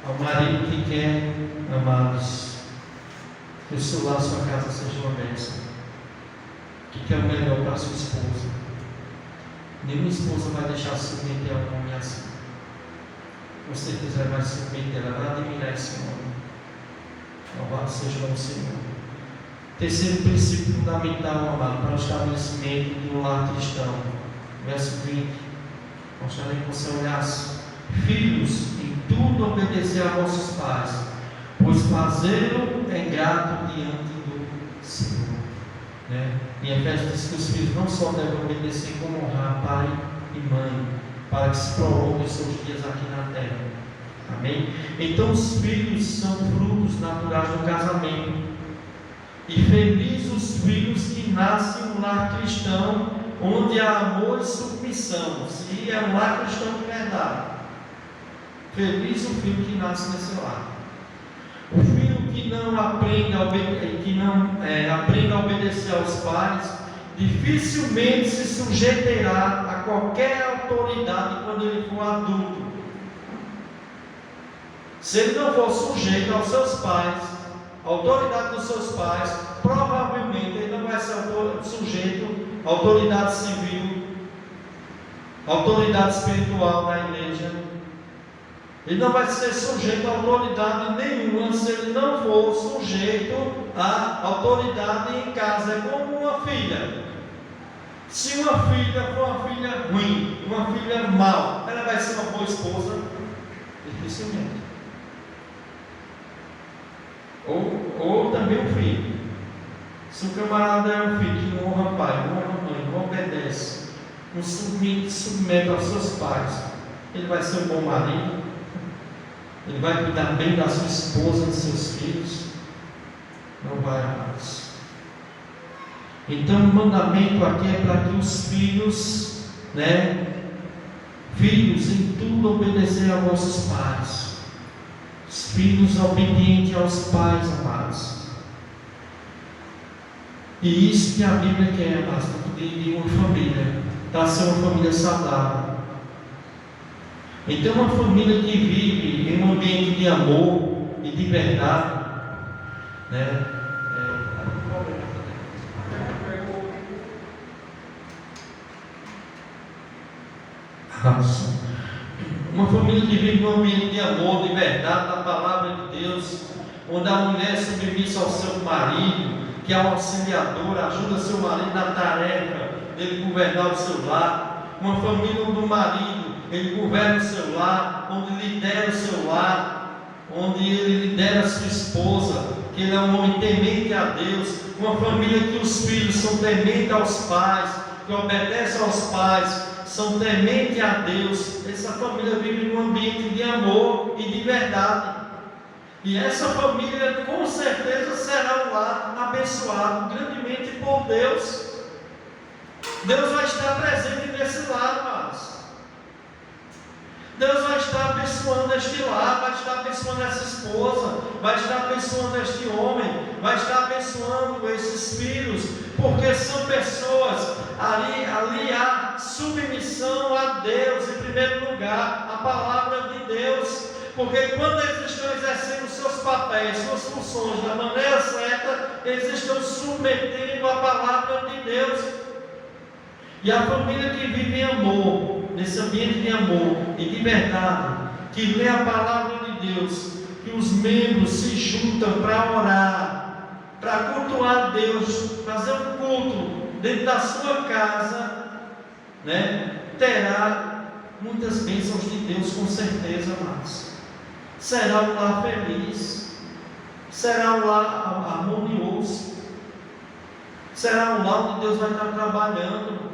Ao marido que quer, amados, que o seu lar, sua casa seja uma bênção, que quer o melhor para a sua esposa. Nenhuma esposa vai deixar de submeter a um homem assim. Com certeza vai se submeter, ela vai admirar esse homem. Louvado seja o Senhor. Terceiro princípio fundamental, amado, para o estabelecimento de um lar cristão. Verso 20. Gostaria que você olhasse. Filhos, em tudo obedecer a vossos pais, pois fazê-lo é grato diante do Senhor. Em Efésios diz que os filhos não só devem obedecer, como honrar pai e mãe, para que se prolonguem seus dias aqui na terra. Amém? Então os filhos são frutos naturais do casamento. E felizes os filhos que nascem em um lar cristão, onde há amor e submissão. Se é um lar cristão de verdade. Feliz o filho que nasce nesse lar. O filho que não aprende a obedecer aos pais, dificilmente se sujeitará a qualquer autoridade quando ele for adulto. Se ele não for sujeito aos seus pais, a autoridade dos seus pais, provavelmente ele não vai ser sujeito à autoridade civil, autoridade espiritual da igreja. Ele não vai ser sujeito a autoridade nenhuma se ele não for sujeito à autoridade em casa. É como uma filha. Se uma filha for uma filha ruim, uma filha mau, ela vai ser uma boa esposa? Dificilmente. Ou também um filho. Se o camarada é um filho que não honra pai, não honra mãe, não obedece, não submete aos seus pais, ele vai ser um bom marido? Ele vai cuidar bem da sua esposa, dos seus filhos? Não vai, amados. Então o mandamento aqui é para que os filhos, filhos, em tudo obedecer aos vossos pais. Os filhos obedientes aos pais, amados. E isso que a Bíblia quer, amados, de uma família, para ser uma família saudável. Então, uma família que vive em um ambiente de amor e de verdade, uma família que vive em um ambiente de amor, de verdade, da palavra de Deus, onde a mulher é submissa ao seu marido, que é um auxiliador, ajuda seu marido na tarefa dele governar o seu lar, uma família onde o marido, ele governa o seu lar, onde lidera o seu lar, onde ele lidera a sua esposa, que ele é um homem temente a Deus, uma família que os filhos são tementes aos pais, que obedecem aos pais, são tementes a Deus. Essa família vive num ambiente de amor e de verdade. E essa família com certeza será um lar abençoado grandemente por Deus. Deus vai estar presente nesse lar, amados. Deus vai estar abençoando este lar, vai estar abençoando essa esposa, vai estar abençoando este homem, vai estar abençoando esses filhos, porque são pessoas, ali há submissão a Deus em primeiro lugar, a palavra de Deus, porque quando eles estão exercendo seus papéis, suas funções da maneira certa, eles estão submetendo a palavra de Deus. E a família que vive em amor, nesse ambiente de amor e de verdade, que lê a palavra de Deus, que os membros se juntam para orar, para cultuar a Deus, fazer um culto dentro da sua casa, terá muitas bênçãos de Deus, com certeza, amados. Será um lar feliz, será um lar harmonioso, será um lar onde Deus vai estar trabalhando.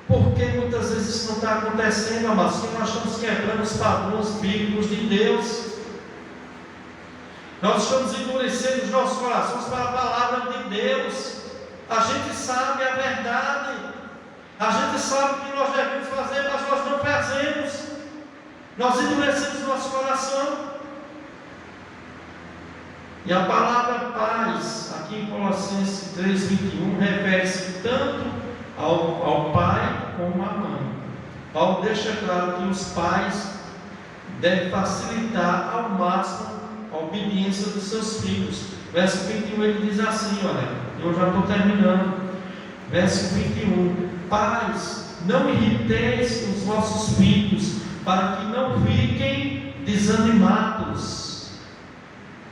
Porque muitas vezes isso não está acontecendo, amados, que nós estamos quebrando os padrões bíblicos de Deus. Nós estamos endurecendo os nossos corações para a palavra de Deus. A gente sabe a verdade, a gente sabe o que nós devemos fazer, mas nós não fazemos. Nós endurecemos o nosso coração. E a palavra paz, aqui em Colossenses 3:21, refere-se tanto ao pai como à mãe. Paulo deixa claro que os pais devem facilitar ao máximo a obediência dos seus filhos. Verso 21 ele diz assim, olha, eu já estou terminando. Verso 21: Pais, não irriteis os vossos filhos, para que não fiquem desanimados.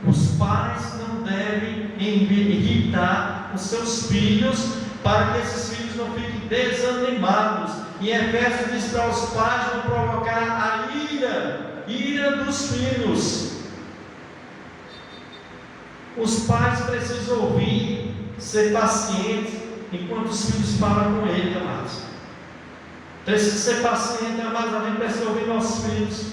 Os pais não devem irritar os seus filhos, para que esses filhos não fiquem desanimados. Em Efésios diz para os pais não provocar a ira dos filhos. Os pais precisam ouvir, ser pacientes, enquanto os filhos falam com ele, amados. Precisa ser paciente, amados, a gente precisa ouvir nossos filhos.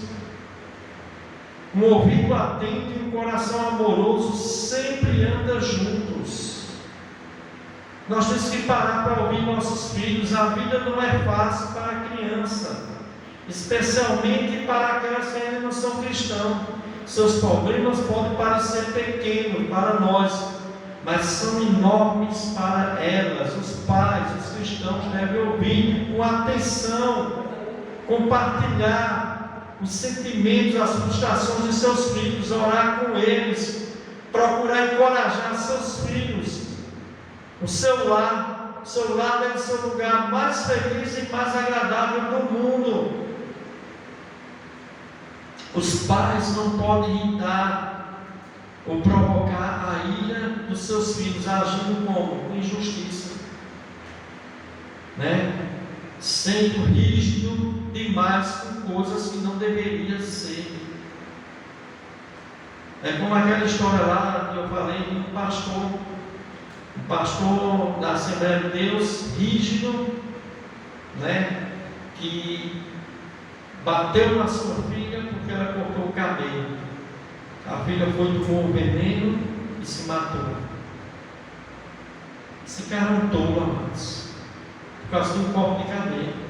Um ouvido atento e um coração amoroso sempre andam juntos. Nós temos que parar para ouvir nossos filhos. A vida não é fácil para a criança, especialmente para aquelas que ainda não são cristãos. Seus problemas podem parecer pequenos para nós, mas são enormes para elas. Os pais, os cristãos devem ouvir com atenção, compartilhar os sentimentos, as frustrações de seus filhos, orar com eles, procurar encorajar seus filhos. O seu lar deve ser o lugar mais feliz e mais agradável do mundo. Os pais não podem irritar ou provocar a ira dos seus filhos, agindo como? Com injustiça, sendo rígido demais com coisas que não deveriam ser. É como aquela história lá que eu falei de um pastor da Assembleia de Deus, rígido, que bateu na sua filha porque ela cortou o cabelo. A filha tomou o veneno e se matou. Esse cara é um tolo, amados, por causa de um corte de cabelo.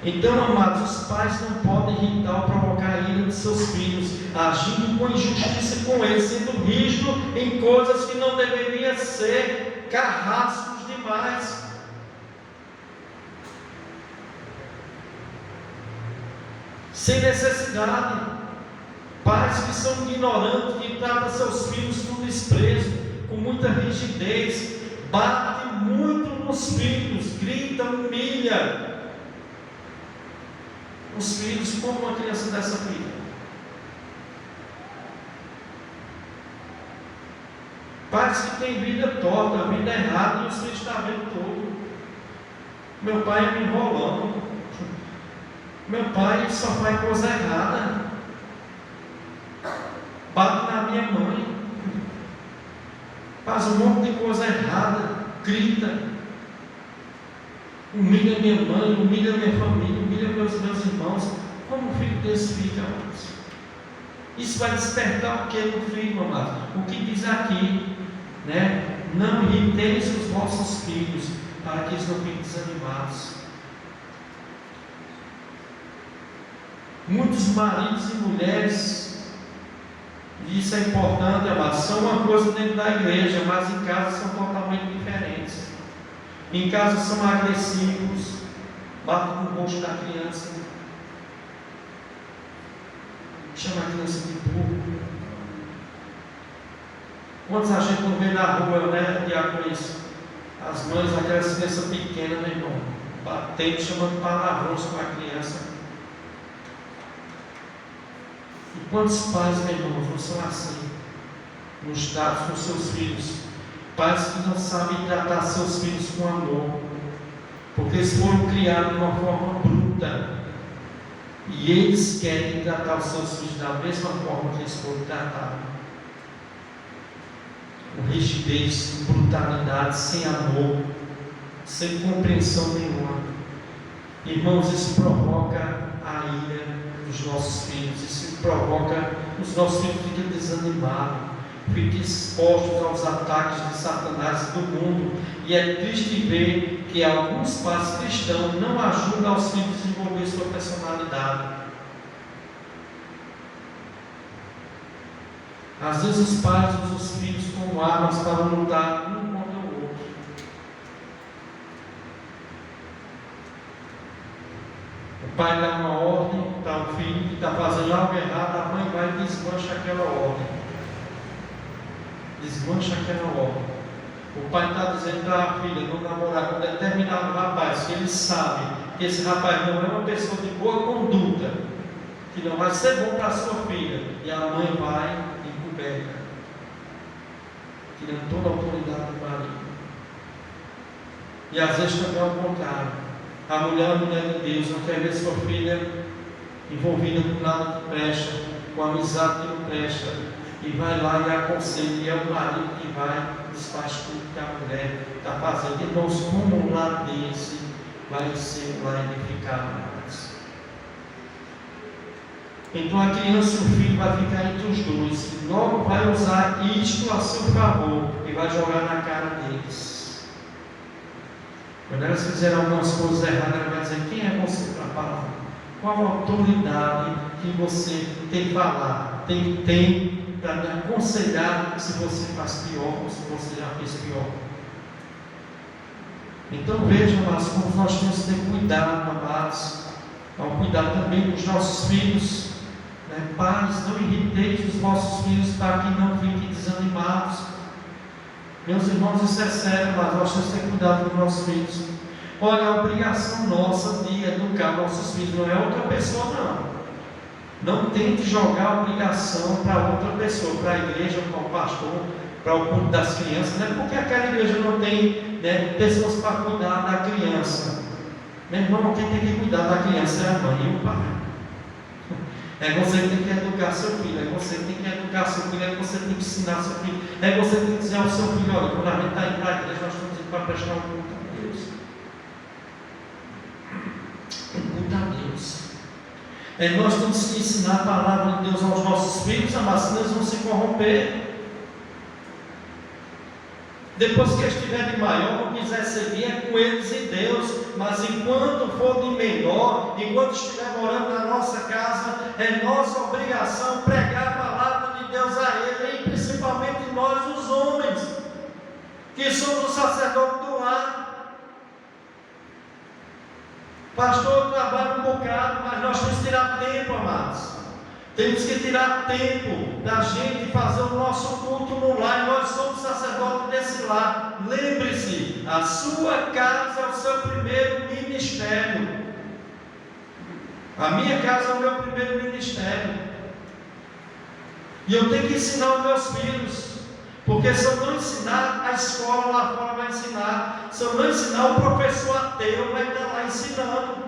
Então, amados, os pais não podem irritar ou provocar a ira de seus filhos, agindo com injustiça com eles, sendo rígido em coisas que não deveriam ser, carrascos demais. Sem necessidade. Pais que são ignorantes, que tratam seus filhos com desprezo, com muita rigidez, batem muito nos filhos, gritam, humilham os filhos. Como uma criança dessa vida? Pais que têm vida torta, vida errada, e os filhos estão vendo tudo. Meu pai me enrolando. Meu pai só faz coisa errada. Bate na minha mãe. Faz um monte de coisa errada. Grita. Humilha minha mãe, humilha minha família, humilha meus irmãos. Como o filho desse fica, amados? Isso vai despertar o que no filho, amados? O que diz aqui, né? Não irriteis os vossos filhos, para que eles não fiquem desanimados. Muitos maridos e mulheres, e isso é importante, amados, são uma coisa dentro da igreja, mas em casa são totalmente diferentes. Em casa são agressivos, batem no rosto da criança, chama a criança de burro. Quantos a gente não vê na rua, né, diáconos? As mães, aquelas crianças pequenas, meu irmão, batendo, chamando palavrões com a criança. E quantos pais, meu irmão, não são assim, nos tratos com seus filhos? Pais que não sabem tratar seus filhos com amor, porque eles foram criados de uma forma bruta, e eles querem tratar os seus filhos da mesma forma que eles foram tratados, com rigidez, brutalidade, sem amor, sem compreensão nenhuma. Irmãos, isso provoca a ira dos nossos filhos, isso provoca os nossos filhos ficam desanimados, ficam expostos aos ataques de Satanás do mundo. E é triste ver que alguns pais cristãos não ajudam aos filhos a desenvolver sua personalidade. Às vezes os pais usam os filhos como armas para lutar um contra o outro. O pai dá uma ordem para o filho que está fazendo algo errado, a mãe vai e desmancha aquela ordem. Desmancha aquela ordem. O pai está dizendo para a filha não namorar com determinado rapaz, que ele sabe que esse rapaz não é uma pessoa de boa conduta, que não vai ser bom para a sua filha, e a mãe vai e encoberta, tirando toda a autoridade do marido. E às vezes também é o contrário. A mulher de Deus não quer ver sua filha envolvida com nada que presta, com amizade que não presta, e vai lá e aconselha, e é o marido que vai, desfaz tudo que a mulher está fazendo. Irmãos, como um lar desse vai ser um lar edificado. Então a criança e o filho vai ficar entre os dois, e logo vai usar isto a seu favor, e vai jogar na cara deles. Quando elas fizerem algumas coisas erradas, ela vai dizer: quem é você para falar? Qual a autoridade que você tem que falar? Tem para me aconselhar se você faz pior ou se você já fez pior. Então vejam, amados, como nós temos que ter cuidado, amados, ao cuidar também dos nossos filhos, né? Pais, não irriteis os vossos filhos para que não fiquem desanimados. Meus irmãos, isso é sério, mas nós temos que ter cuidado com os nossos filhos. Olha, a obrigação nossa de educar nossos filhos não é outra pessoa, não. Não tente jogar a obrigação para outra pessoa, para a igreja, para o pastor, para o culto das crianças. Não é porque aquela igreja não tem, né, pessoas para cuidar da criança. Meu irmão, quem tem que cuidar da criança é a mãe e o pai. É você que tem que educar seu filho, é você que tem que educar seu filho, é você que tem que ensinar seu filho, é você que tem que dizer ao seu filho: olha, quando a gente está indo para a igreja, nós estamos indo para prestar um culto a Deus. Um culto a Deus. Nós temos que ensinar a palavra de Deus aos nossos filhos, mas senão eles vão se corromper. Depois que eles estiverem maior, não quiser seguir, é com eles e Deus. Mas enquanto for de menor, enquanto estiver morando na nossa casa, é nossa obrigação pregar a palavra de Deus a ele, e principalmente nós, os homens, que somos o sacerdote do lar. Pastor, eu trabalho um bocado, mas nós temos que tirar tempo, amados. Temos que tirar tempo da gente fazer o nosso culto no lar. E nós somos sacerdotes desse lar. Lembre-se, a sua casa é o seu primeiro ministério. A minha casa é o meu primeiro ministério. E eu tenho que ensinar os meus filhos. Porque se eu não ensinar, a escola lá fora vai ensinar. Se eu não ensinar, o professor ateu vai estar lá ensinando,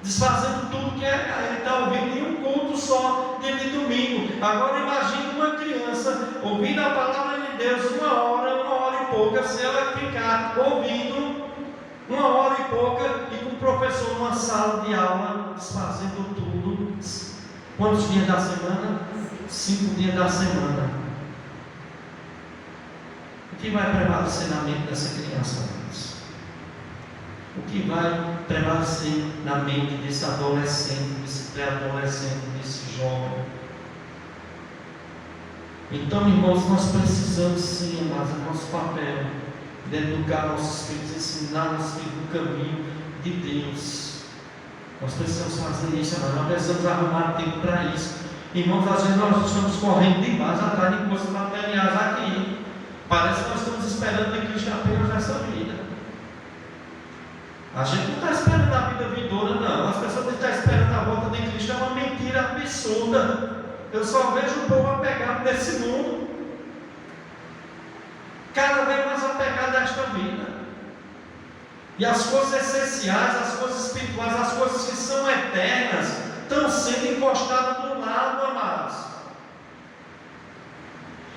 desfazendo tudo que ele está ouvindo em um culto só, de domingo. Agora imagine uma criança ouvindo a palavra de Deus uma hora e pouca, se ela ficar ouvindo uma hora e pouca e com o professor numa sala de aula, desfazendo tudo. Quantos dias da semana? 5 dias da semana. O que vai prevalecer na mente dessa criança? O que vai prevalecer na mente desse adolescente, desse pré-adolescente, desse jovem? Então, irmãos, nós precisamos sim, mas o nosso papel de educar nossos filhos, ensinar nossos filhos no caminho de Deus. Nós precisamos fazer isso, mas nós precisamos arrumar tempo para isso. Irmãos, às vezes nós estamos correndo demais atrás de coisas materiais aqui. Parece que nós estamos esperando de Cristo apenas nessa vida. A gente não está esperando a vida vindoura, não. As pessoas que estão esperando a volta de Cristo é uma mentira absurda. Eu só vejo o povo apegado nesse mundo, cada vez mais apegado a esta vida. E as coisas essenciais, as coisas espirituais, as coisas que são eternas, estão sendo encostadas do lado, amados.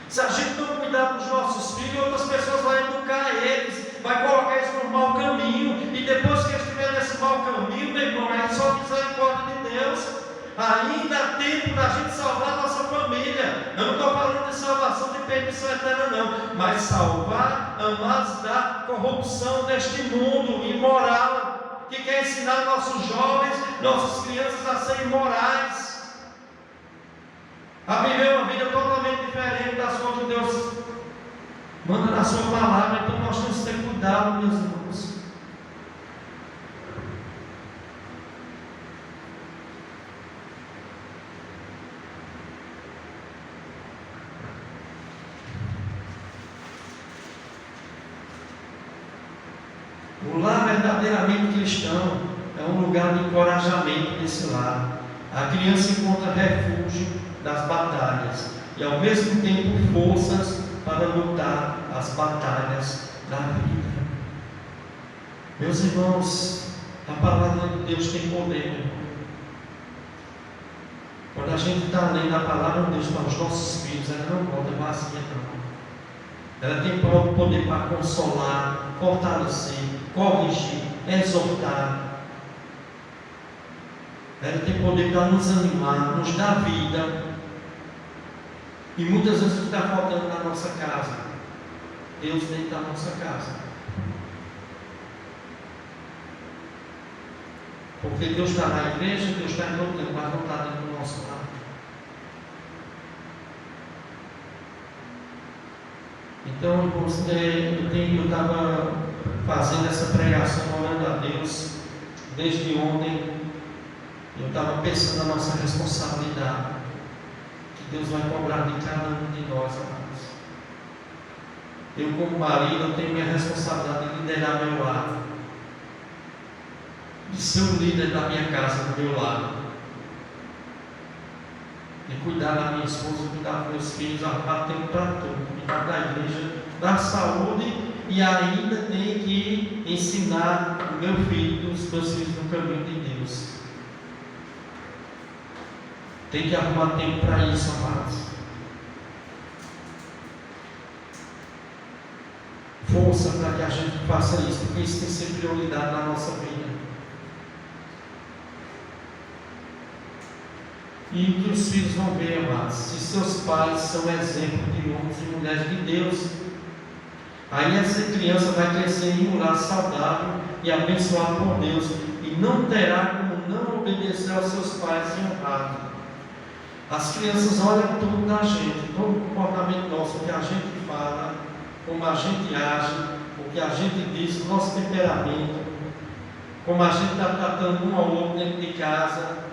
Se a gente não cuidar dos nossos filhos, outras pessoas vão educar eles, vai colocar eles no mau caminho, e depois que eles estiverem nesse mau caminho, meu irmão, é só misericórdia de Deus. Ainda há tempo da gente salvar a nossa família. Eu não estou falando de salvação de perdição eterna, não, mas salvar, amados, da corrupção deste mundo imoral, que quer ensinar nossos jovens, nossas crianças a serem morais, a viver uma vida totalmente diferente das coisas que Deus manda na sua palavra. Então nós temos que ter cuidado, meus irmãos. O lar verdadeiramente cristão é um lugar de encorajamento desse lar. A criança encontra refúgio das batalhas e ao mesmo tempo forças para lutar as batalhas da vida. Meus irmãos, a palavra de Deus tem poder, meu irmão. Quando a gente está lendo a palavra de Deus para os nossos filhos, ela não volta vazia, não. Ela tem poder para consolar, fortalecer, corrigir, exortar. Ela tem poder para nos animar, nos dar vida. E muitas vezes o que está faltando na nossa casa, Deus dentro da nossa casa. Porque Deus está na igreja, Deus está em todo tempo, mas não está dentro do nosso lar. Então, eu estava fazendo essa pregação, orando a Deus, desde ontem. Eu estava pensando na nossa responsabilidade, que Deus vai cobrar de cada um de nós, amados. Eu, como marido, eu tenho minha responsabilidade de liderar meu lar, de ser o líder da minha casa, do meu lar, de cuidar da minha esposa, cuidar dos meus filhos, arrumar tempo para tudo, cuidar da igreja, da saúde, e ainda tem que ensinar o meu filho, os meus filhos no caminho de Deus. Tem que arrumar tempo para isso, amados. Força para que a gente faça isso, porque isso tem que ser prioridade na nossa vida. E o que os filhos vão ver, amados, se seus pais são exemplo de homens e mulheres de Deus, aí essa criança vai crescer em um lar saudável e abençoado por Deus, e não terá como não obedecer aos seus pais e honrar. As crianças olham tudo na gente, todo o comportamento nosso, o que a gente fala, como a gente age, o que a gente diz, o nosso temperamento, como a gente está tratando um ao outro dentro de casa.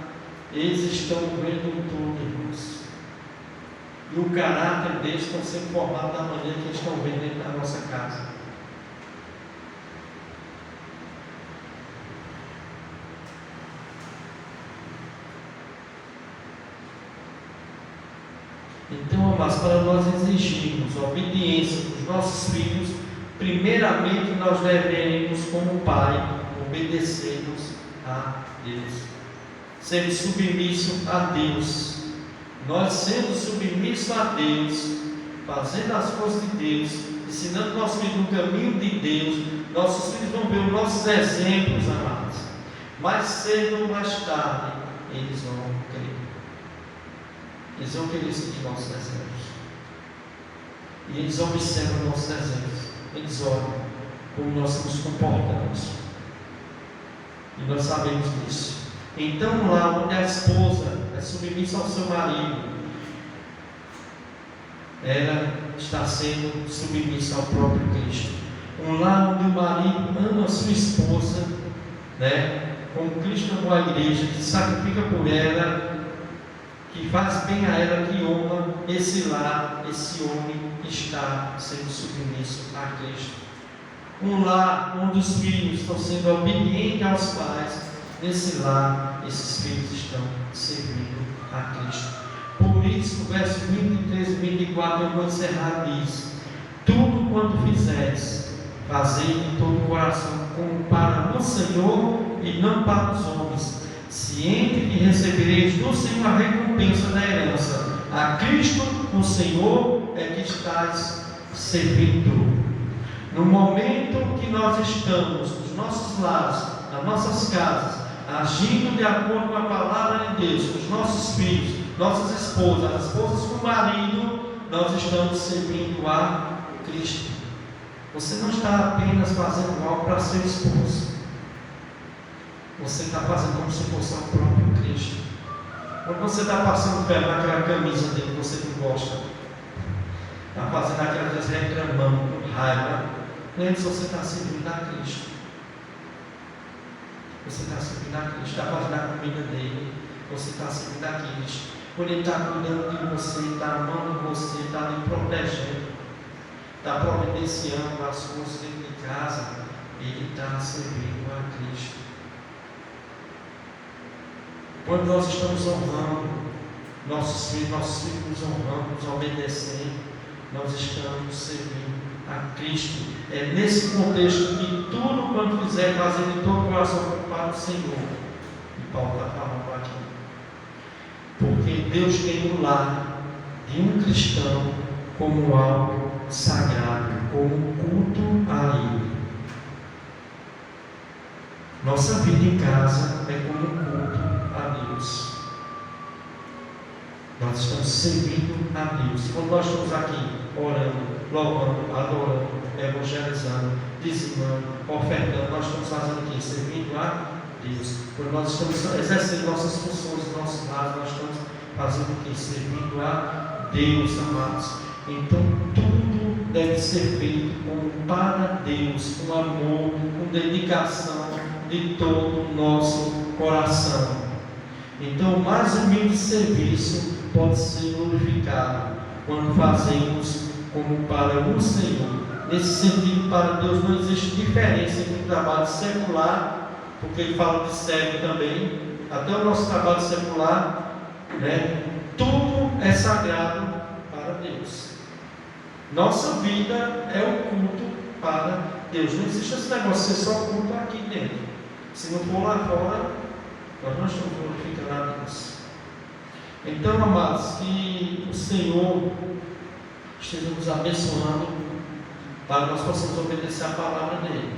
Eles estão vendo tudo, irmãos. E o caráter deles está sendo formado da maneira que eles estão vendo dentro da nossa casa. Então, mas para nós exigirmos a obediência dos nossos filhos, primeiramente nós devemos, como pai, obedecermos a Deus, sermos submissos a Deus. Nós sendo submissos a Deus, fazendo as coisas de Deus, ensinando nossos filhos no caminho de Deus, nossos filhos vão ver os nossos exemplos, amados. Mais cedo ou mais tarde, eles vão crer. Eles vão querer seguir nossos exemplos. E eles observam nossos exemplos. Eles olham como nós nos comportamos. E nós sabemos disso. Então, lá onde a esposa é submissa ao seu marido, ela está sendo submissa ao próprio Cristo. Um lar onde o marido ama a sua esposa, como Cristo amou a igreja, que sacrifica por ela, que faz bem a ela, que honra esse lar, esse homem está sendo submisso a Cristo. Um lar onde os filhos estão sendo obedientes aos pais, nesse lar, esses filhos estão servindo a Cristo. Por isso, o verso 23 e 24, eu vou encerrar, diz: tudo quanto fizeres, fazei de todo o coração, como para o Senhor e não para os homens, ciente que recebereis do Senhor a recompensa da herança. A Cristo, o Senhor, é que estás servindo. No momento que nós estamos nos nossos lares, nas nossas casas, agindo de acordo com a palavra de Deus, com os nossos filhos, nossas esposas, as esposas com o marido, nós estamos servindo a Cristo. Você não está apenas fazendo algo para ser esposo, você está fazendo como se fosse o próprio Cristo. Quando você está passando perto naquela camisa dele que você não gosta, está fazendo aquela coisa reclamando, com raiva, lembre se você está servindo a Cristo. Você está servindo a Cristo, está fazendo a comida dele, você está servindo a Cristo. Quando ele está cuidando de você, está amando você, está lhe protegendo, está providenciando as coisas dentro de casa, ele está servindo a Cristo. Quando nós estamos honrando nossos filhos nos honrando, nos obedecendo, nós estamos servindo a Cristo. É nesse contexto que tudo quanto fizer, fazer de todo o coração para o Senhor. E Paulo está falando aqui. Porque Deus tem um lar de um cristão como algo sagrado, como um culto a Ele. Nossa vida em casa é como um culto a Deus. Nós estamos servindo a Deus. Quando nós estamos aqui orando, louvando, adorando, evangelizando, dizimando, ofertando, nós estamos fazendo o quê? Servindo a Deus. Quando nós estamos exercendo nossas funções, nossos lados, nós estamos fazendo o quê? Servindo a Deus, amados. Então tudo deve ser feito como para Deus, com amor, com dedicação de todo o nosso coração. Então o mais humilde serviço pode ser glorificado quando fazemos como para o Senhor. Nesse sentido, para Deus não existe diferença entre o trabalho secular, porque Ele fala de século também, até o nosso trabalho secular, tudo é sagrado para Deus. Nossa vida é o culto para Deus. Não existe esse negócio de ser só culto aqui dentro. Se não for lá fora, nós não estamos glorificando a Deus. Então, amados, que o Senhor esteja nos abençoando para que nós possamos obedecer a palavra dele.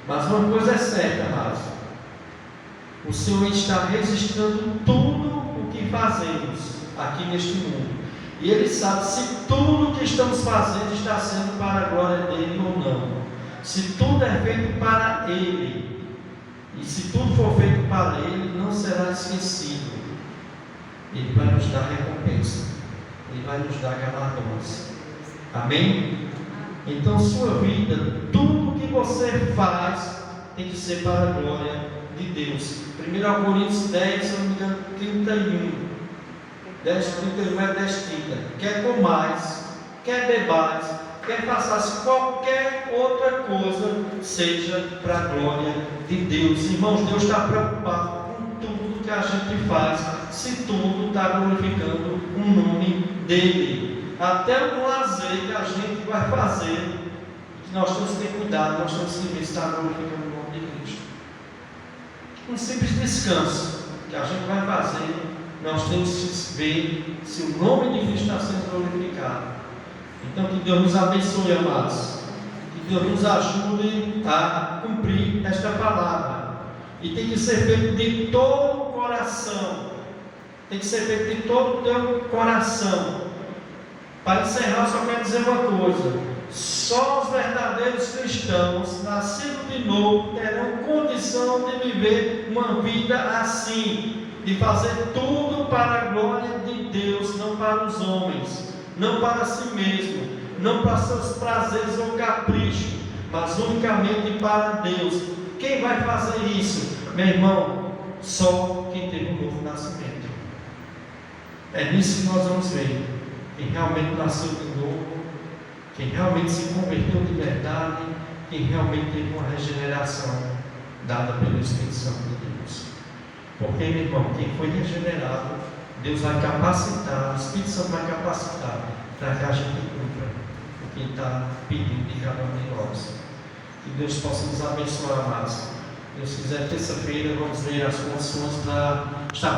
Mas uma coisa é certa, amados: o Senhor está registrando tudo o que fazemos aqui neste mundo, e Ele sabe se tudo o que estamos fazendo está sendo para a glória dele ou não. Se tudo é feito para Ele, e se tudo for feito para Ele, não será esquecido. Ele vai nos dar recompensa, Ele vai nos dar galardões. Amém? Então sua vida, tudo que você faz tem que ser para a glória de Deus. 1 Coríntios 10, se não me engano, 31. 10, 31 é 10, 30. Quer comais, quer bebais, quer façais qualquer outra coisa, seja para a glória de Deus. Irmãos, Deus está preocupado com que a gente faz, se tudo está glorificando o nome dele. até no lazer que a gente vai fazer, que nós temos que ter cuidado, nós temos que ver se está glorificando o nome de Cristo. Um simples descanso que a gente vai fazer, nós temos que ver se o nome de Cristo está sendo glorificado. Então, que Deus nos abençoe, amados. Que Deus nos ajude a cumprir esta palavra. E tem que ser feito de todo o coração. Tem que ser feito de todo o teu coração. Para encerrar, só quero dizer uma coisa: só os verdadeiros cristãos, nascidos de novo, terão condição de viver uma vida assim, de fazer tudo para a glória de Deus, não para os homens, não para si mesmo, não para seus prazeres ou caprichos, mas unicamente para Deus. Quem vai fazer isso, meu irmão? Só quem teve um novo nascimento. É nisso que nós vamos ver quem realmente nasceu de novo, quem realmente se converteu de verdade, quem realmente teve uma regeneração dada pelo Espírito Santo de Deus. Porque, meu irmão, quem foi regenerado, Deus vai capacitar, o Espírito Santo vai capacitar para que a gente cumpra o que está pedindo de cada um de nós. Que Deus possa nos abençoar, amados. Se Deus quiser, terça-feira vamos ver as condições para estar